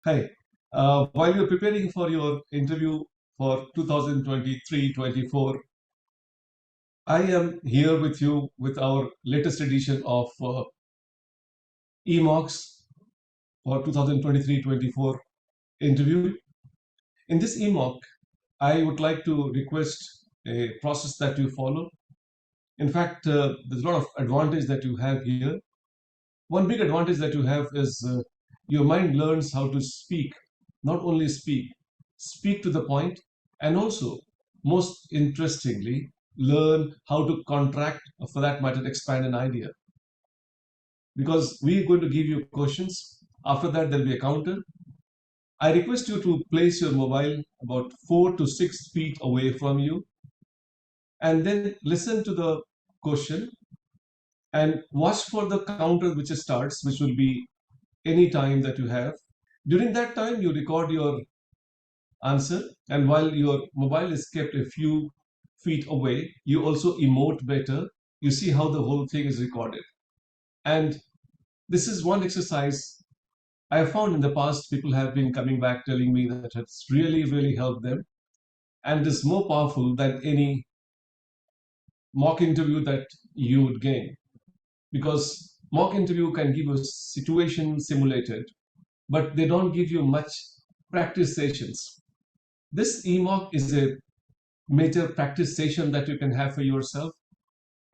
Hi. While you're preparing for your interview for 2023-24, I am here with you with our latest edition of eMocks for 2023-24 interview. In this eMock, I would like to request a process that you follow. In fact, there's a lot of advantage that you have here. One big advantage that you have is your mind learns how to speak, not only speak to the point, and also, most interestingly, learn how to contract, or for that matter, expand an idea. Because we're going to give you questions. After that, there'll be a counter. I request you to place your mobile about 4 to 6 feet away from you and then listen to the question and watch for the counter which starts, which will be any time that you have. During that time, you record your answer, and while your mobile is kept a few feet away, you also emote better. You see how the whole thing is recorded. And this is one exercise I have found in the past. People have been coming back telling me that it's really, really helped them. And it is more powerful than any mock interview that you would gain. Because mock interview can give you a situation simulated, but they don't give you much practice sessions. This eMock is a major practice session that you can have for yourself,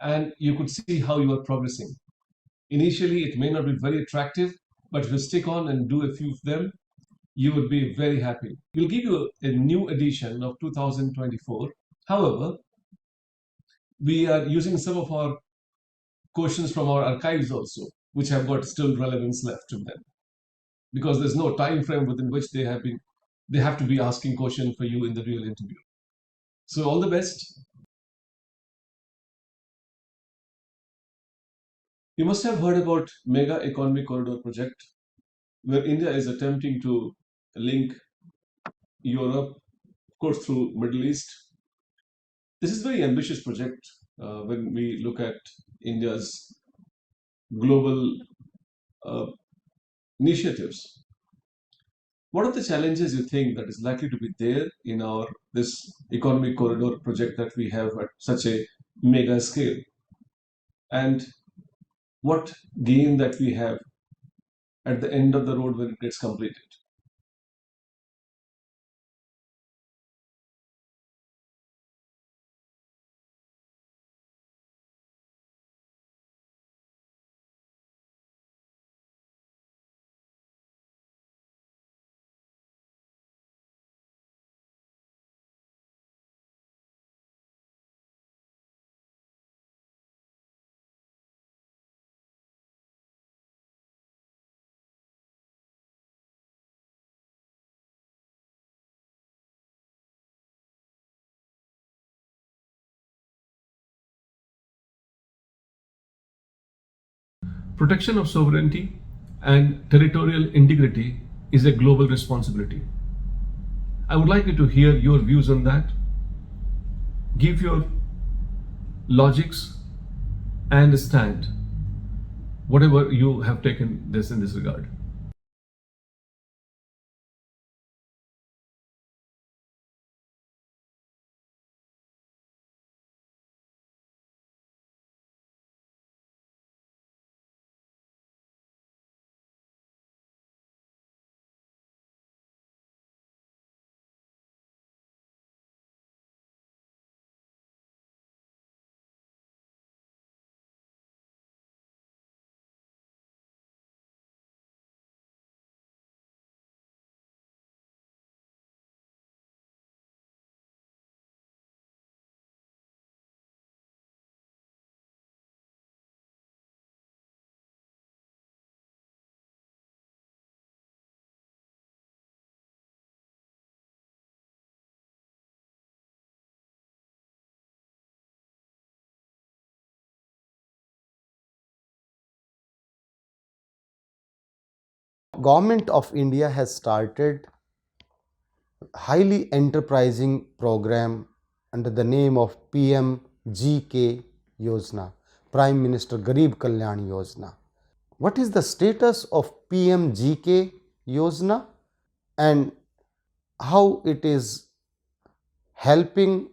and you could see how you are progressing. Initially, it may not be very attractive, but if you stick on and do a few of them, you would be very happy. We'll give you a new edition of 2024. However, we are using some of our questions from our archives also, which have got still relevance left to them, because there's no time frame within which they have to be asking question for you in the real interview. So all the best. You must have heard about Mega Economic Corridor project, where India is attempting to link Europe, of course, through Middle East. This is a very ambitious project when we look at India's global uh, initiatives. What are the challenges you think that is likely to be there in our this economic corridor project that we have at such a mega scale, and what gain that we have at the end of the road when it gets completed? Protection of sovereignty and territorial integrity is a global responsibility. I would like you to hear your views on that. Give your logics and stand, whatever you have taken this in this regard. Government of India has started highly enterprising program under the name of PMGK Yojana, Prime Minister Garib Kalyan Yojana. What is the status of PMGK Yojana? and how it is helping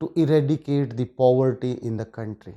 to eradicate the poverty in the country.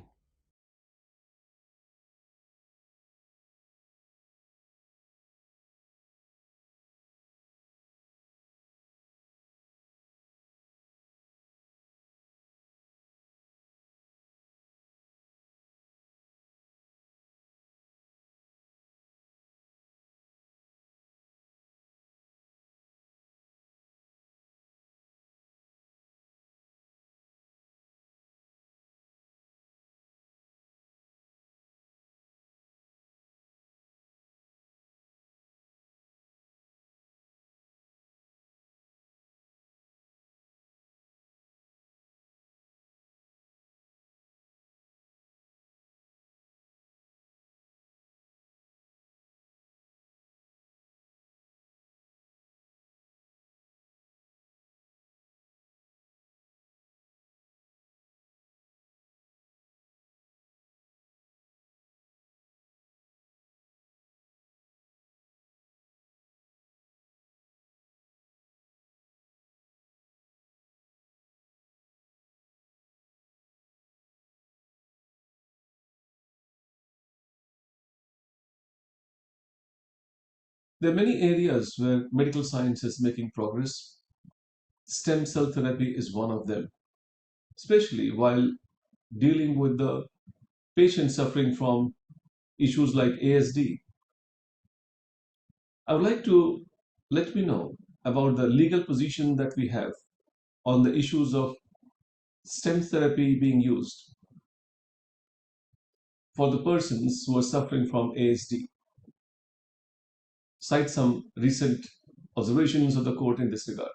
There are many areas where medical science is making progress. Stem cell therapy is one of them, especially while dealing with the patients suffering from issues like ASD. I would like to let me know about the legal position that we have on the issues of stem therapy being used for the persons who are suffering from ASD. Cite some recent observations of the court in this regard.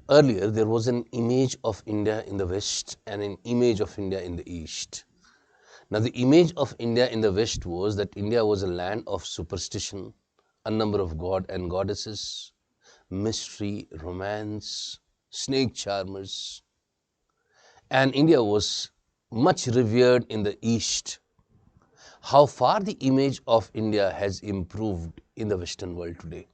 Earlier, there was an image of India in the West and an image of India in the East. Now, the image of India in the West was that India was a land of superstition, a number of god and goddesses, mystery, romance, snake charmers, and India was much revered in the East. How far the image of India has improved in the Western world today?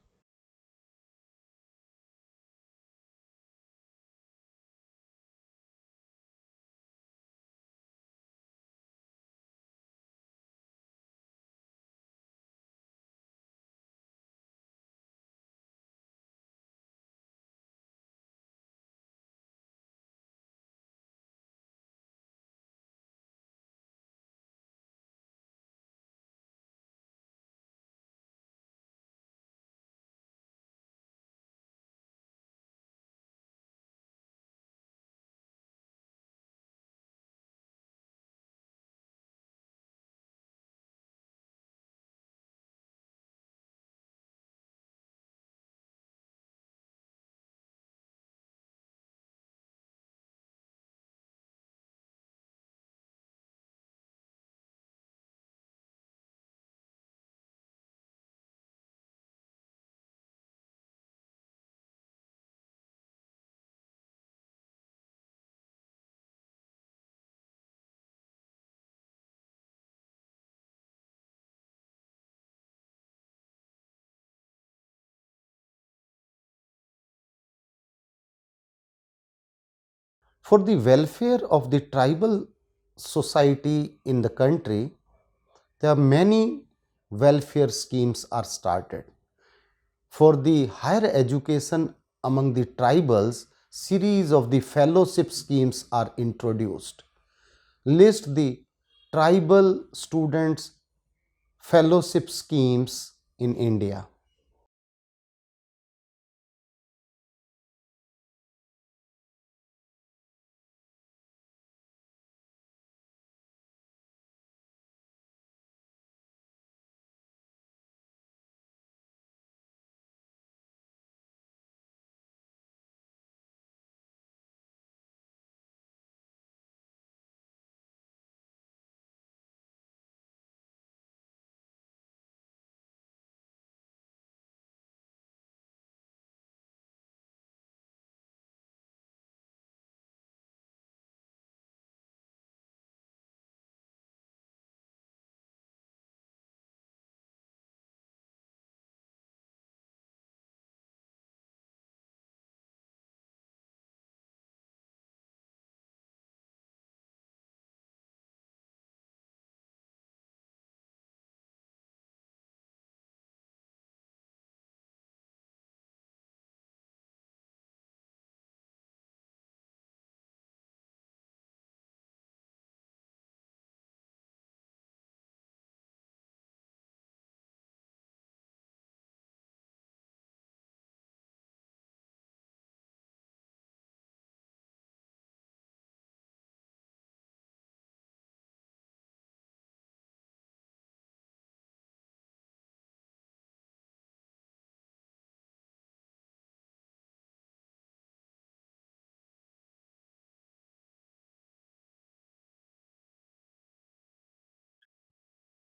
For the welfare of the tribal society in the country, there are many welfare schemes are started. For the higher education among the tribals, series of the fellowship schemes are introduced. List the tribal students fellowship schemes in India.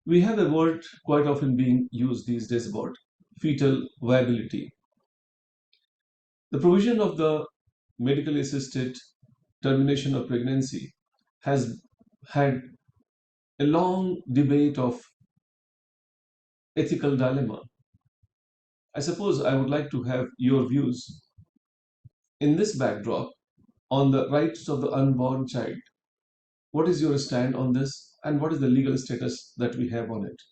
We have a word quite often being used these days about fetal viability. The provision of the medically assisted termination of pregnancy has had a long debate of ethical dilemma. I suppose I would like to have your views in this backdrop on the rights of the unborn child. What is your stand on this, and what is the legal status that we have on it?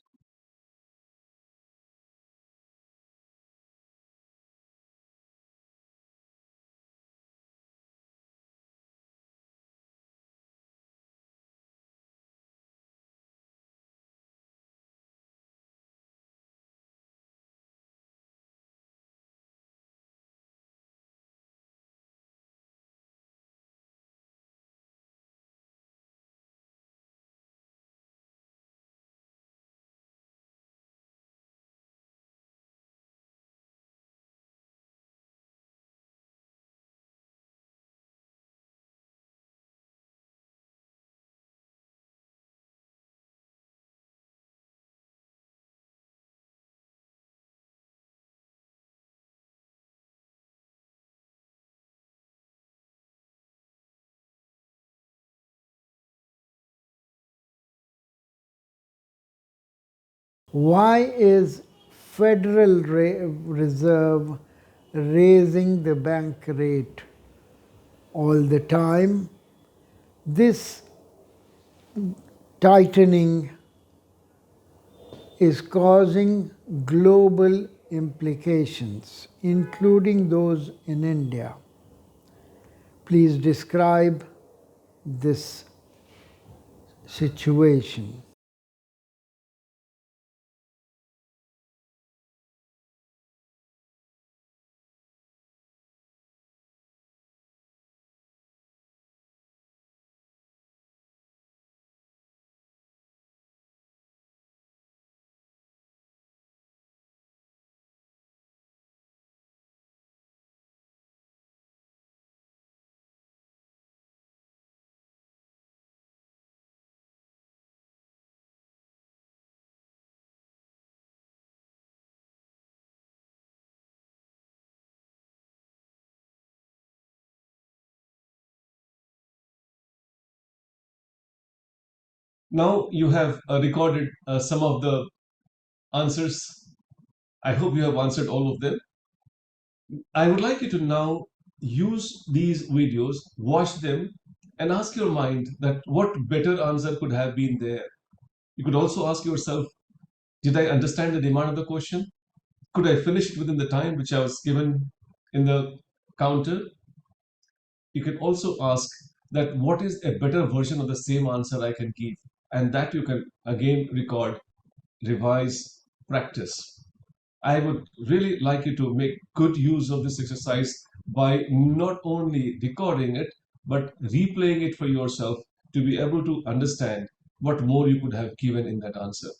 Why is Federal Reserve raising the bank rate all the time? This tightening is causing global implications, including those in India. Please describe this situation. Now you have recorded some of the answers. I hope you have answered all of them. I would like you to now use these videos, watch them, and ask your mind that what better answer could have been there. You could also ask yourself, did I understand the demand of the question? Could I finish it within the time which I was given in the counter? You can also ask that what is a better version of the same answer I can give, and that you can again record, revise, practice. I would really like you to make good use of this exercise by not only recording it, but replaying it for yourself to be able to understand what more you could have given in that answer.